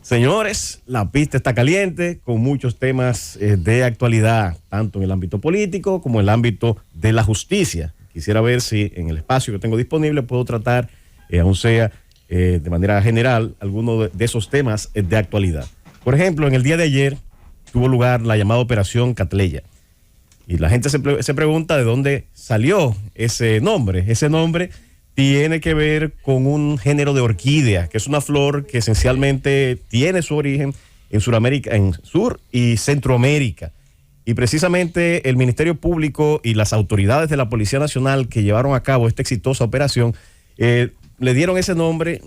Señores, la pista está caliente con muchos temas de actualidad, tanto en el ámbito político como en el ámbito de la justicia. Quisiera ver si en el espacio que tengo disponible puedo tratar, aún sea de manera general, alguno de esos temas de actualidad. Por ejemplo, en el día de ayer tuvo lugar la llamada Operación Catleya. Y la gente se pregunta de dónde salió ese nombre. Ese nombre tiene que ver con un género de orquídea, que es una flor que esencialmente tiene su origen en Sudamérica, en Sur y Centroamérica. Y precisamente el Ministerio Público y las autoridades de la Policía Nacional que llevaron a cabo esta exitosa operación le dieron ese nombre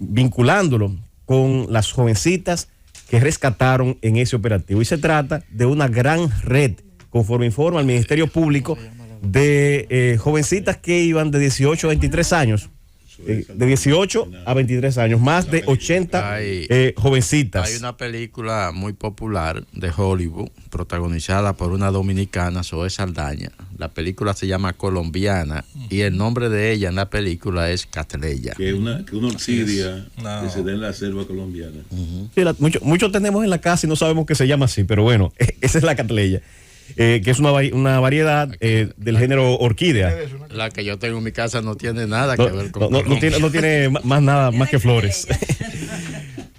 vinculándolo con las jovencitas que rescataron en ese operativo. Y se trata de una gran red, conforme informa el Ministerio Público, de jovencitas que iban de 18 a 23 años, de 18 a 23 años, más de 80 jovencitas. Hay una película muy popular de Hollywood, protagonizada por una dominicana, Zoe Saldaña. La película se llama Colombiana y el nombre de ella en la película es Catleya. Que una orquídea que se da en la selva colombiana. Sí, muchos tenemos en la casa y no sabemos que se llama así, pero bueno, esa es la Catleya. Que es una variedad del género orquídea. La que yo tengo en mi casa no tiene nada que ver con no tiene más nada más que flores.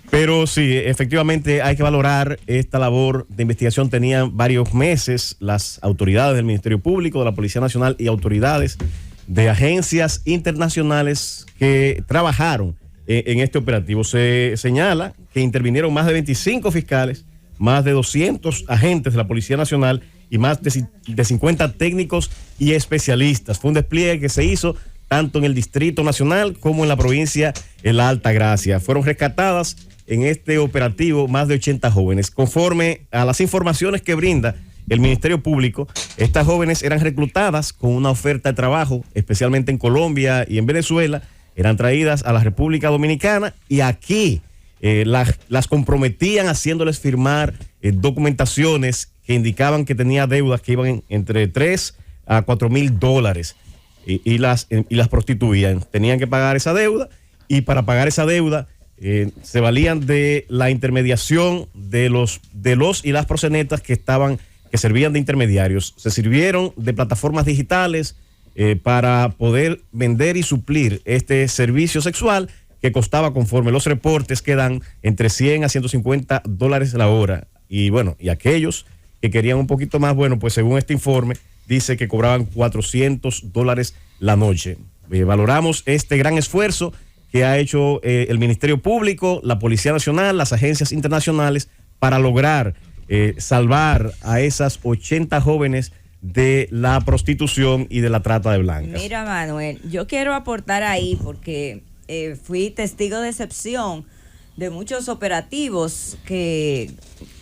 Pero sí, efectivamente hay que valorar esta labor de investigación. Tenían varios meses las autoridades del Ministerio Público, de la Policía Nacional y autoridades de agencias internacionales que trabajaron en este operativo. Se señala que intervinieron más de 25 fiscales, más de 200 agentes de la Policía Nacional y más de 50 técnicos y especialistas. Fue un despliegue que se hizo tanto en el Distrito Nacional como en la provincia de La Altagracia. Fueron rescatadas en este operativo más de 80 jóvenes. Conforme a las informaciones que brinda el Ministerio Público, estas jóvenes eran reclutadas con una oferta de trabajo, especialmente en Colombia y en Venezuela. Eran traídas a la República Dominicana y aquí las comprometían haciéndoles firmar documentaciones que indicaban que tenía deudas que iban entre 3 a 4 mil dólares y las prostituían. Tenían que pagar esa deuda y para pagar esa deuda se valían de la intermediación de los y las proxenetas que servían de intermediarios. Se sirvieron de plataformas digitales para poder vender y suplir este servicio sexual que costaba, conforme los reportes que dan, entre 100 a 150 dólares la hora. Y bueno, y aquellos que querían un poquito más, bueno, pues según este informe, dice que cobraban 400 dólares la noche. Valoramos este gran esfuerzo que ha hecho el Ministerio Público, la Policía Nacional, las agencias internacionales, para lograr salvar a esas 80 jóvenes de la prostitución y de la trata de blancas. Mira, Manuel, yo quiero aportar ahí porque fui testigo de excepción de muchos operativos que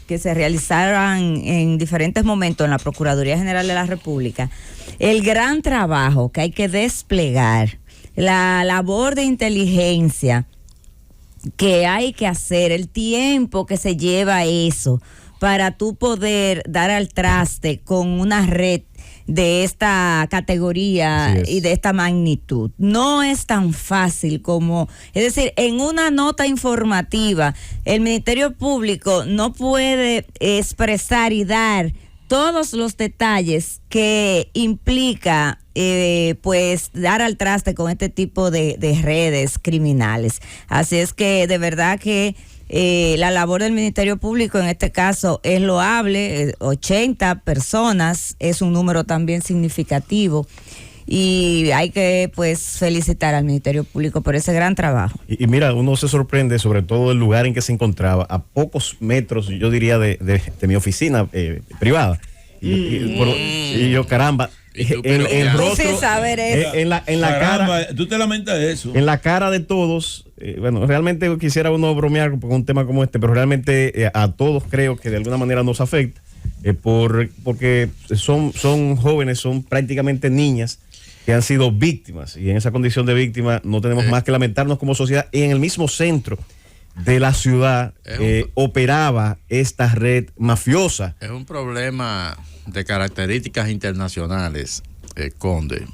se realizaron en diferentes momentos en la Procuraduría General de la República. El gran trabajo que hay que desplegar, la labor de inteligencia que hay que hacer, el tiempo que se lleva eso para tú poder dar al traste con una red de esta categoría y de esta magnitud. No es tan fácil como, es decir, en una nota informativa, el Ministerio Público no puede expresar y dar todos los detalles que implica pues dar al traste con este tipo de redes criminales. Así es que de verdad que la labor del Ministerio Público en este caso es loable. 80 personas es un número también significativo y hay que pues felicitar al Ministerio Público por ese gran trabajo. Y mira, uno se sorprende sobre todo el lugar en que se encontraba, a pocos metros, yo diría, de mi oficina privada. Y yo, caramba, el rostro, en la caramba, cara, tú te lamentas de eso. En la cara de todos. Bueno, realmente quisiera uno bromear con un tema como este, pero realmente a todos creo que de alguna manera nos afecta, porque son jóvenes, son prácticamente niñas que han sido víctimas, y en esa condición de víctima no tenemos más que lamentarnos como sociedad. Y en el mismo centro de la ciudad operaba esta red mafiosa. Es un problema de características internacionales, Conde.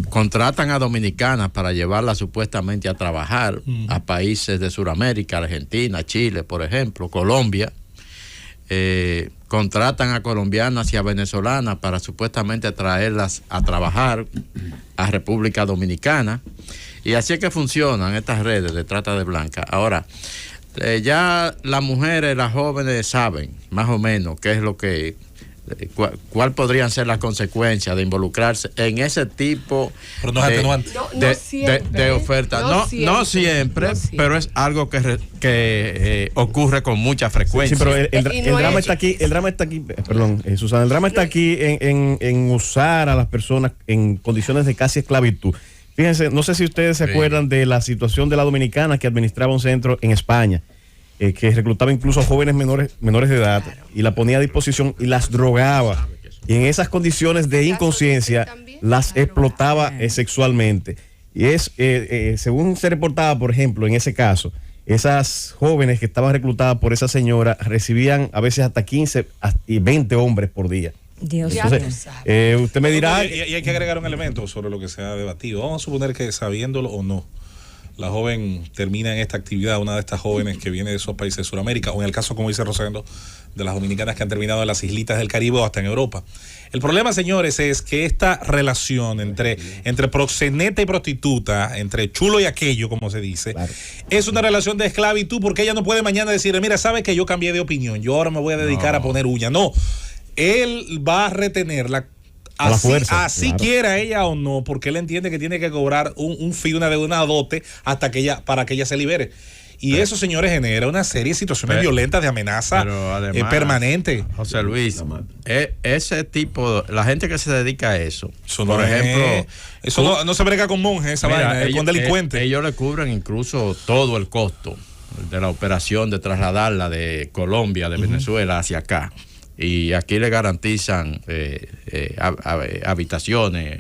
contratan a dominicanas para llevarlas supuestamente a trabajar a países de Sudamérica, Argentina, Chile, por ejemplo, Colombia. Contratan a colombianas y a venezolanas para supuestamente traerlas a trabajar a República Dominicana. Y así es que funcionan estas redes de trata de blancas. Ahora, ya las mujeres, las jóvenes saben más o menos qué es lo que... ¿Cuál podrían ser las consecuencias de involucrarse en ese tipo de ofertas? No siempre, pero es algo que ocurre con mucha frecuencia. Sí, pero el drama está aquí, perdón, Susana, el drama está aquí en usar a las personas en condiciones de casi esclavitud. Fíjense, no sé si ustedes se acuerdan de la situación de la dominicana que administraba un centro en España, que reclutaba incluso a jóvenes menores de edad y la ponía a disposición y las drogaba. Y en esas condiciones de inconsciencia las explotaba sexualmente. Y según se reportaba, por ejemplo, en ese caso, esas jóvenes que estaban reclutadas por esa señora recibían a veces hasta 15 y 20 hombres por día. Dios. Entonces, usted me dirá... Y hay que agregar un elemento sobre lo que se ha debatido. Vamos a suponer que sabiéndolo o no, la joven termina en esta actividad, una de estas jóvenes que viene de esos países de Sudamérica, o en el caso, como dice Rosendo, de las dominicanas que han terminado en las islitas del Caribe o hasta en Europa. El problema, señores, es que esta relación entre proxeneta y prostituta, entre chulo y aquello, como se dice, claro, es una relación de esclavitud, porque ella no puede mañana decir, mira, ¿sabe que yo cambié de opinión? Yo ahora me voy a dedicar a poner uña. No, él va a retenerla. Así claro, quiera ella o no, porque él entiende que tiene que cobrar un fee, una dote para que ella se libere. Y eso, señores, genera una serie de situaciones violentas de amenaza además, permanente. José Luis, ese tipo, la gente que se dedica a eso, por ejemplo, eso no se brega con monjes, esa vaina, con delincuentes. Ellos le cubren incluso todo el costo de la operación de trasladarla de Colombia, de Venezuela hacia acá. Y aquí le garantizan habitaciones,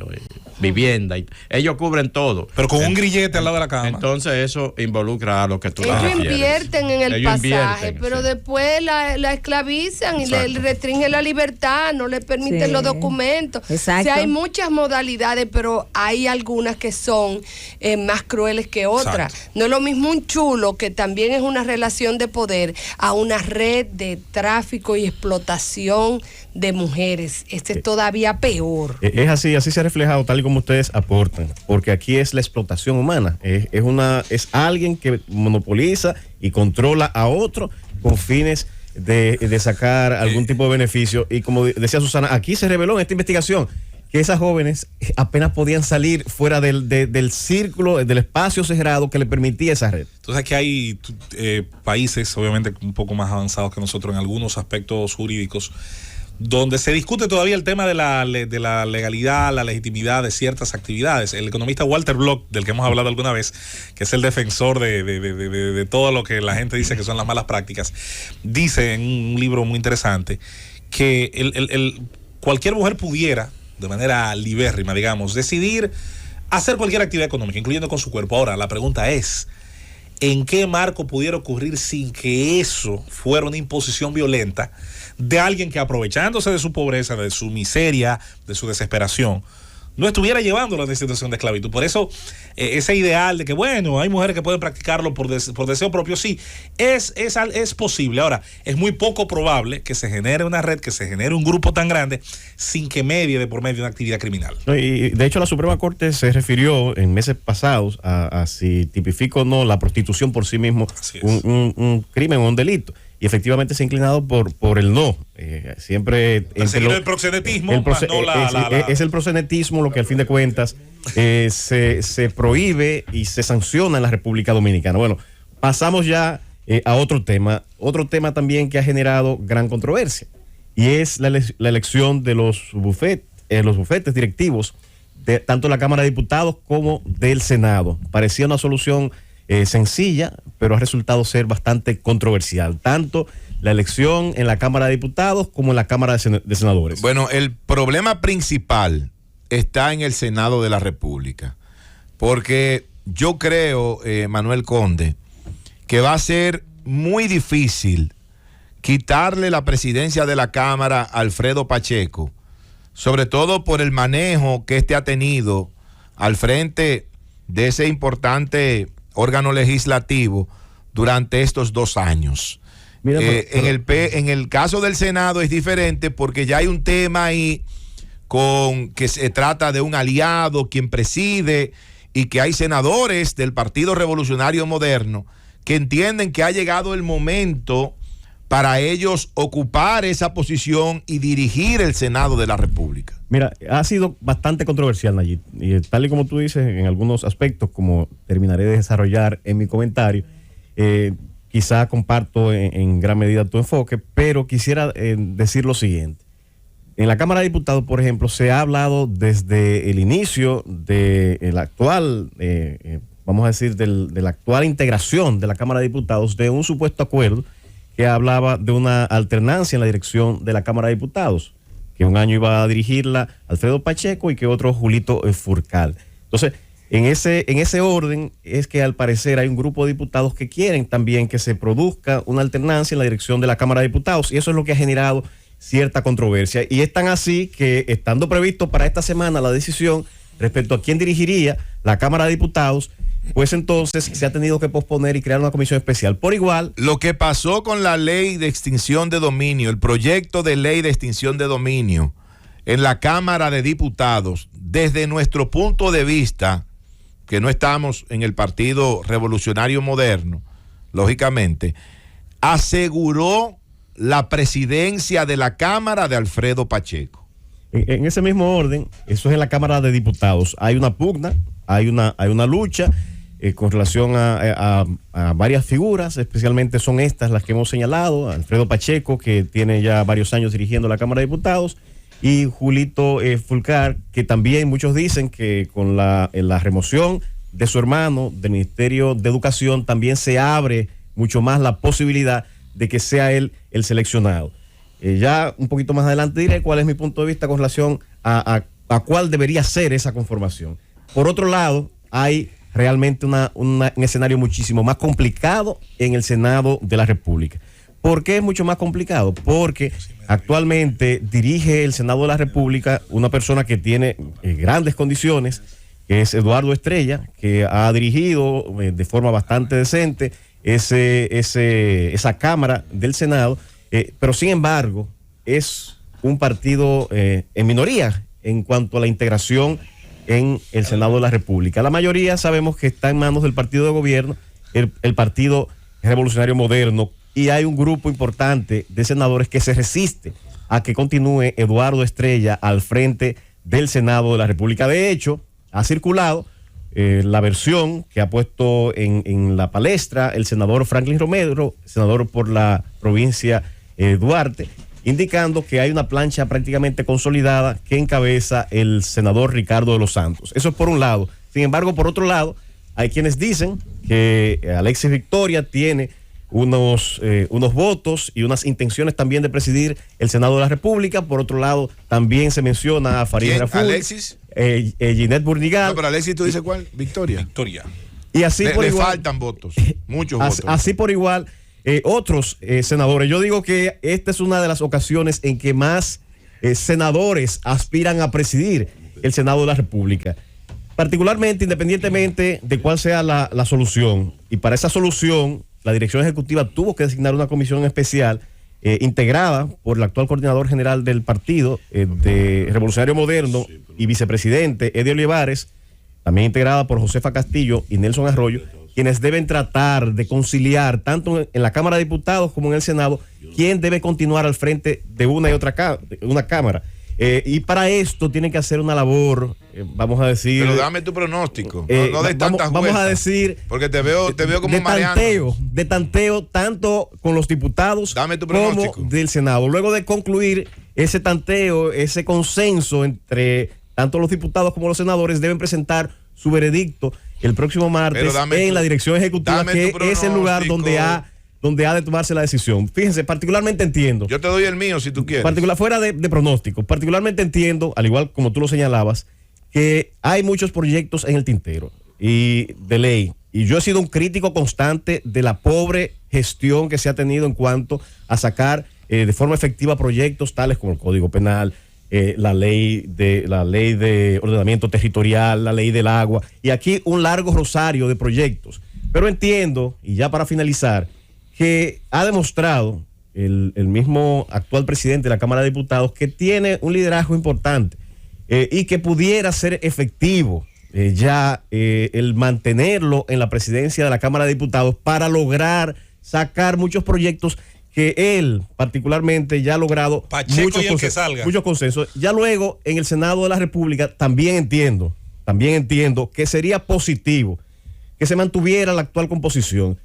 vivienda, y ellos cubren todo. Pero con un grillete al lado de la cama. Entonces eso involucra a lo que tú ellos invierten en el pasaje, pero después la esclavizan y le restringen la libertad, no le permiten los documentos. Exacto. O sea, hay muchas modalidades, pero hay algunas que son más crueles que otras. Exacto. No es lo mismo un chulo, que también es una relación de poder, a una red de tráfico y explotación de mujeres. Es todavía peor. Es así se ha reflejado tal y como ustedes aportan, porque aquí es la explotación humana, es alguien que monopoliza y controla a otro con fines de sacar algún tipo de beneficio. Y como decía Susana, aquí se reveló en esta investigación que esas jóvenes apenas podían salir fuera del círculo, del espacio cerrado que le permitía esa red. Entonces aquí hay países, obviamente un poco más avanzados que nosotros en algunos aspectos jurídicos, donde se discute todavía el tema de la legalidad, la legitimidad de ciertas actividades. El economista Walter Block, del que hemos hablado alguna vez, que es el defensor de todo lo que la gente dice que son las malas prácticas, dice en un libro muy interesante que cualquier mujer pudiera, de manera libérrima, digamos, decidir hacer cualquier actividad económica, incluyendo con su cuerpo. Ahora, la pregunta es, ¿en qué marco pudiera ocurrir sin que eso fuera una imposición violenta de alguien que, aprovechándose de su pobreza, de su miseria, de su desesperación, no estuviera llevándolo a una situación de esclavitud? Por eso, ese ideal de que, bueno, hay mujeres que pueden practicarlo por deseo propio, sí, es posible. Ahora, es muy poco probable que se genere una red, que se genere un grupo tan grande sin que medie de por medio una actividad criminal. Y de hecho, la Suprema Corte se refirió en meses pasados a si tipifica o no la prostitución por sí mismo un crimen o un delito. Y efectivamente se ha inclinado por el no. Siempre el proxenetismo, es el proxenetismo lo que al fin de cuentas se prohíbe y se sanciona en la República Dominicana. Bueno, pasamos ya a otro tema también que ha generado gran controversia, y es la elección de los bufetes directivos de tanto la Cámara de Diputados como del Senado. Parecía una solución sencilla, pero ha resultado ser bastante controversial, tanto la elección en la Cámara de Diputados como en la Cámara de Senadores. Bueno, el problema principal está en el Senado de la República, porque yo creo, Manuel Conde, que va a ser muy difícil quitarle la presidencia de la Cámara a Alfredo Pacheco, sobre todo por el manejo que ha tenido al frente de ese importante órgano legislativo durante estos 2 años. Mira, en el caso del Senado es diferente porque ya hay un tema ahí con que se trata de un aliado quien preside y que hay senadores del Partido Revolucionario Moderno que entienden que ha llegado el momento para ellos ocupar esa posición y dirigir el Senado de la República. Mira, ha sido bastante controversial, Nayib, y tal y como tú dices, en algunos aspectos, como terminaré de desarrollar en mi comentario, quizá comparto en gran medida tu enfoque, pero quisiera decir lo siguiente. En la Cámara de Diputados, por ejemplo, se ha hablado desde el inicio de la actual, vamos a decir, de la actual integración de la Cámara de Diputados, de un supuesto acuerdo que hablaba de una alternancia en la dirección de la Cámara de Diputados, que un año iba a dirigirla Alfredo Pacheco y que otro Julito Furcal. Entonces, en ese orden es que al parecer hay un grupo de diputados que quieren también que se produzca una alternancia en la dirección de la Cámara de Diputados, y eso es lo que ha generado cierta controversia. Y es tan así que, estando previsto para esta semana la decisión respecto a quién dirigiría la Cámara de Diputados, pues entonces se ha tenido que posponer y crear una comisión especial. Por igual, lo que pasó con la ley de extinción de dominio, el proyecto de ley de extinción de dominio en la Cámara de Diputados, desde nuestro punto de vista, que no estamos en el Partido Revolucionario Moderno, lógicamente, aseguró la presidencia de la Cámara de Alfredo Pacheco. En ese mismo orden, eso es en la Cámara de Diputados. Hay una pugna, hay una lucha con relación a varias figuras, especialmente son estas las que hemos señalado: Alfredo Pacheco, que tiene ya varios años dirigiendo la Cámara de Diputados, y Julito Furcal, que también muchos dicen que con la remoción de su hermano del Ministerio de Educación también se abre mucho más la posibilidad de que sea él el seleccionado. Ya un poquito más adelante diré cuál es mi punto de vista con relación a cuál debería ser esa conformación. Por otro lado, hay realmente un escenario muchísimo más complicado en el Senado de la República. ¿Por qué es mucho más complicado? Porque actualmente dirige el Senado de la República una persona que tiene grandes condiciones, que es Eduardo Estrella, que ha dirigido de forma bastante decente esa Cámara del Senado, pero sin embargo es un partido en minoría en cuanto a la integración en el Senado de la República. La mayoría sabemos que está en manos del partido de gobierno, el Partido Revolucionario Moderno, y hay un grupo importante de senadores que se resiste a que continúe Eduardo Estrella al frente del Senado de la República. De hecho, ha circulado la versión que ha puesto en la palestra el senador Franklin Romero, senador por la provincia Duarte, indicando que hay una plancha prácticamente consolidada que encabeza el senador Ricardo de los Santos. Eso es por un lado. Sin embargo, por otro lado, hay quienes dicen que Alexis Victoria tiene unos votos y unas intenciones también de presidir el Senado de la República. Por otro lado, también se menciona a Farideh Raful, Alexis, Ginette Burnigal. No, pero Alexis, ¿tú dices cuál? Victoria. Y así por igual, faltan votos, muchos votos. Así por igual, otros senadores. Yo digo que esta es una de las ocasiones en que más senadores aspiran a presidir el Senado de la República. Particularmente, independientemente de cuál sea la solución. Y para esa solución, la dirección ejecutiva tuvo que designar una comisión especial integrada por el actual coordinador general del partido de Revolucionario Moderno y vicepresidente Eddie Olivares, también integrada por Josefa Castillo y Nelson Arroyo, quienes deben tratar de conciliar tanto en la Cámara de Diputados como en el Senado quién debe continuar al frente de una y otra una Cámara. Y para esto tienen que hacer una labor, vamos a decir... Pero dame tu pronóstico, no de tantas vamos vueltas, a decir... Porque te veo como mareando. De tanteo, tanto con los diputados como del Senado. Luego de concluir ese tanteo, ese consenso entre tanto los diputados como los senadores, deben presentar su veredicto el próximo martes en la dirección ejecutiva, que es el lugar donde ha de tomarse la decisión. Fíjense, particularmente entiendo. Yo te doy el mío si tú quieres. Fuera de pronóstico, particularmente entiendo, al igual como tú lo señalabas, que hay muchos proyectos en el tintero y de ley. Y yo he sido un crítico constante de la pobre gestión que se ha tenido en cuanto a sacar de forma efectiva proyectos tales como el Código Penal, la ley de ordenamiento territorial, la ley del agua, y aquí un largo rosario de proyectos. Pero entiendo, y ya para finalizar, que ha demostrado el mismo actual presidente de la Cámara de Diputados que tiene un liderazgo importante y que pudiera ser efectivo el mantenerlo en la presidencia de la Cámara de Diputados para lograr sacar muchos proyectos que él particularmente ya ha logrado muchos consensos. Ya luego en el Senado de la República también entiendo que sería positivo que se mantuviera la actual composición.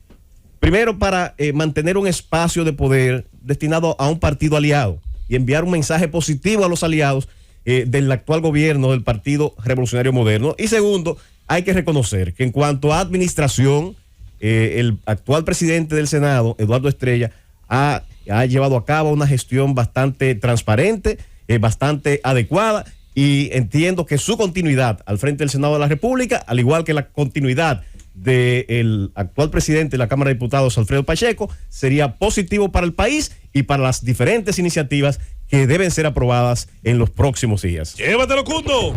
Primero, para mantener un espacio de poder destinado a un partido aliado y enviar un mensaje positivo a los aliados del actual gobierno del Partido Revolucionario Moderno. Y segundo, hay que reconocer que en cuanto a administración, el actual presidente del Senado, Eduardo Estrella, ha llevado a cabo una gestión bastante transparente, bastante adecuada, y entiendo que su continuidad al frente del Senado de la República, al igual que la continuidad del actual presidente de la Cámara de Diputados, Alfredo Pacheco, sería positivo para el país y para las diferentes iniciativas que deben ser aprobadas en los próximos días. ¡Llévatelo, Cundo!